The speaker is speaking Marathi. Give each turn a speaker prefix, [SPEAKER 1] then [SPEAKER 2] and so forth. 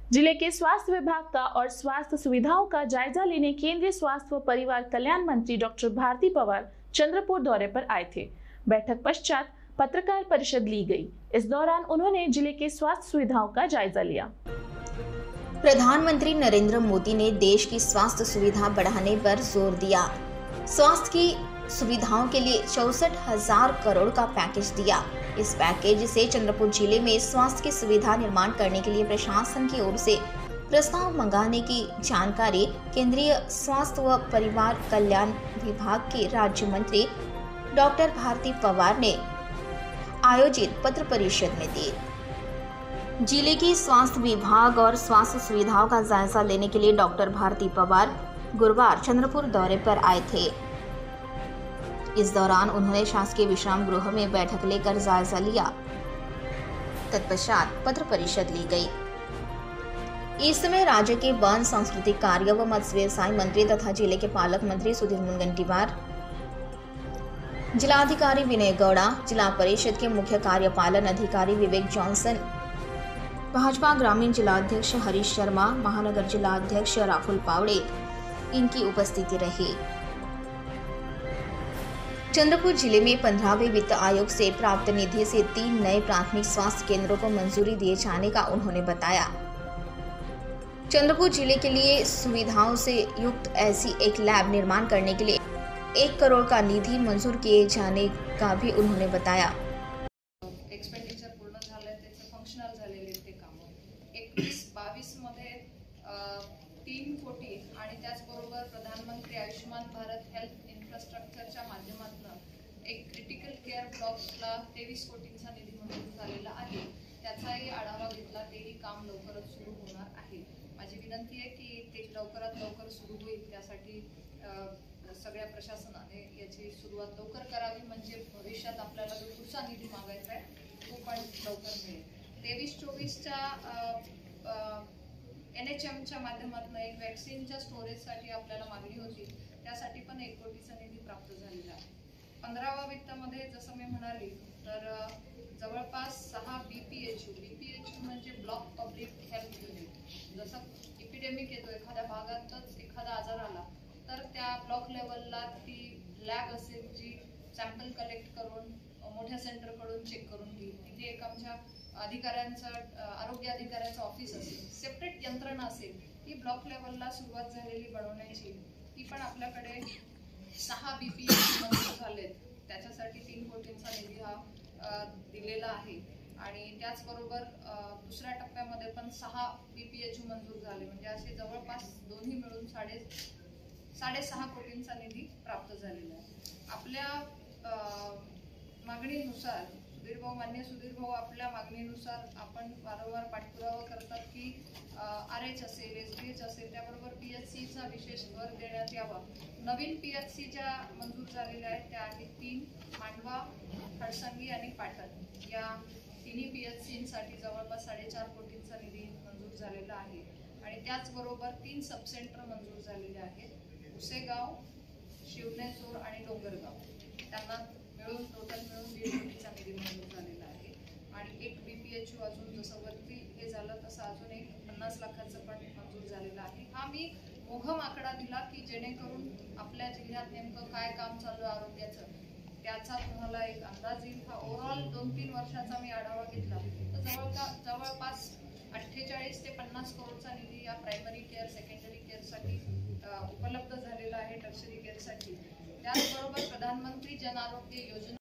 [SPEAKER 1] जिले के स्वास्थ्य विभाग का और स्वास्थ्य सुविधाओं का जायजा लेने केंद्रीय स्वास्थ्य व परिवार कल्याण मंत्री डॉक्टर भारती पवार चंद्रपुर दौरे पर आए थे। बैठक पश्चात पत्रकार परिषद ली गई। इस दौरान उन्होंने जिले के स्वास्थ्य सुविधाओं का जायजा लिया।
[SPEAKER 2] प्रधानमंत्री नरेंद्र मोदी ने देश की स्वास्थ्य सुविधा बढ़ाने पर जोर दिया। स्वास्थ्य की सुविधाओं के लिए 64,000 करोड़ का पैकेज दिया। इस पैकेज से चंद्रपुर जिले में स्वास्थ्य की सुविधा निर्माण करने के लिए प्रशासन की ओर से प्रस्ताव मंगाने की जानकारी केंद्रीय स्वास्थ्य व परिवार कल्याण विभाग के राज्य मंत्री डॉक्टर भारती पवार ने आयोजित पत्र परिषद में दी। जिले की स्वास्थ्य विभाग और स्वास्थ्य सुविधाओं का जायजा लेने के लिए डॉक्टर भारती पवार गुरुवार चंद्रपुर दौरे पर आए थे। इस दौरान उन्होंने शासकीय विश्राम गृह में बैठक लेकर जायजा लिया। तत्पश्चात पत्र परिषद ली गई। इस समय राज्य के वन, सांस्कृतिक कार्य व मत्स्य व्यवसाय मंत्री तथा जिले के पालक मंत्री सुधीर मुनगंटीवार, जिलाधिकारी विनय गौड़ा, जिला परिषद के मुख्य कार्यपालन अधिकारी विवेक जॉनसन, भाजपा ग्रामीण जिलाध्यक्ष हरीश शर्मा, महानगर जिलाध्यक्ष राहुल पावड़े इनकी उपस्थिति रही। चंद्रपुर जिले में 15वें वित्त आयोग से प्राप्त निधि से 3 नए प्राथमिक स्वास्थ्य केंद्रों को मंजूरी दिए जाने का उन्होंने बताया। चंद्रपुर जिले के लिए सुविधाओं से युक्त ऐसी एक लैब निर्माण करने के लिए 1 करोड़ का निधि मंजूर किए जाने का भी उन्होंने बताया।
[SPEAKER 3] एक्सपेंडिचर पूर्ण झालंय, त्याचे फंक्शनल झालेले ते काम 21-22 मध्ये 3 कोटी आणि त्याचबरोबर प्रधानमंत्री आयुष्यमान भारत हेल्थ इन्फ्रास्ट्रक्चरच्या माध्यमातून एक क्रिटिकल केअर ब्लॉक्सला 23 कोटींचा निधी मंजूर झालेला आहे। त्याचाही आढावा घेतला, तेही काम लवकरच सुरू होणार आहे। माझी विनंती आहे की ते लवकरात लवकर सुरू होईल, त्यासाठी सगळ्या प्रशासनाने याची सुरुवात लवकर करावी, म्हणजे भविष्यात आपल्याला जो पुढचा निधी मागायचा आहे तो पण लवकर मिळेल। 23-24च्या NHMच्या माध्यमातून एक वॅक्सिनच्या स्टोरेजसाठी आपल्याला मागणी होती, त्यासाठी पण 1 कोटीचा निधी प्राप्त झालेला आहे। 15व्या वित्तामध्ये जसं मी म्हणाली तर जवळपास 6 BPHU म्हणजे ब्लॉक पब्लिक हेल्थ युनिट। जसं एपिडेमिक येतो, एखाद्या भागातच एखादा आजार आला तर त्या ब्लॉक लेवलला ती लॅब असेल जी सॅम्पल कलेक्ट करून मोठ्या सेंटरकडून चेक करून घेईल। तिथे एक आमच्या अधिकाऱ्यांचं, आरोग्य अधिकाऱ्याचं ऑफिस असेल, सेपरेट यंत्रणा असेल, ती ब्लॉक लेवलला सुरुवात झालेली बनवण्याची, ती पण आपल्याकडे 6 BPHU मंजूर झालेत। त्याच्यासाठी 3 कोटींचा निधी हा दिलेला आहे आणि त्याचबरोबर दुसऱ्या टप्प्यामध्ये पण 6 BPHU मंजूर झाले, म्हणजे असे जवळपास दोन्ही मिळून 6.5 कोटींचा निधी प्राप्त झालेला आहे। आपल्या मागणीनुसार मान्य सुधीर भाऊ आपल्या मागणीनुसार आपण वारंवार पाठपुरावा करतात की RH असेल, SDH असेल, त्याबरोबर PHCचा विशेष भर देण्यात यावा। नवीन PHC ज्या मंजूर झालेल्या आहेत त्या आहेत 3, मांडवा, खडसंगी आणि पाटण। या तिन्ही PHCसाठी जवळपास 4.5 कोटींचा निधी मंजूर झालेला आहे आणि त्याचबरोबर 3 सब सेंटर मंजूर झालेले आहेत, उसेगाव, शिवनेचोर आणि डोंगरगाव। त्यांना मिळून टोटल मिळून 1.5 कोटीचा निधी मंजूर झालेला आहे आणि 1 BPHU अजून जसं वरती हे झालं तसं अजून एक 50 लाखाचं पण मंजूर झालेलं आहे। हा मी मोघम आकडा दिला की जेणेकरून आपल्या जिल्ह्यात नेमकं काय काम चालू आहे आरोग्याचं त्याचा तुम्हाला एक अंदाज येईल। हा ओव्हरऑल 2-3 वर्षाचा मी आढावा घेतला तर जवळपास 48 ते 50 करोडचा निधी या प्रायमरी केअर, सेकंडरी केअरसाठी उपलब्ध झालेला आहे, टर्शरी केअरसाठी। त्याचबरोबर प्रधानमंत्री जन आरोग्य योजना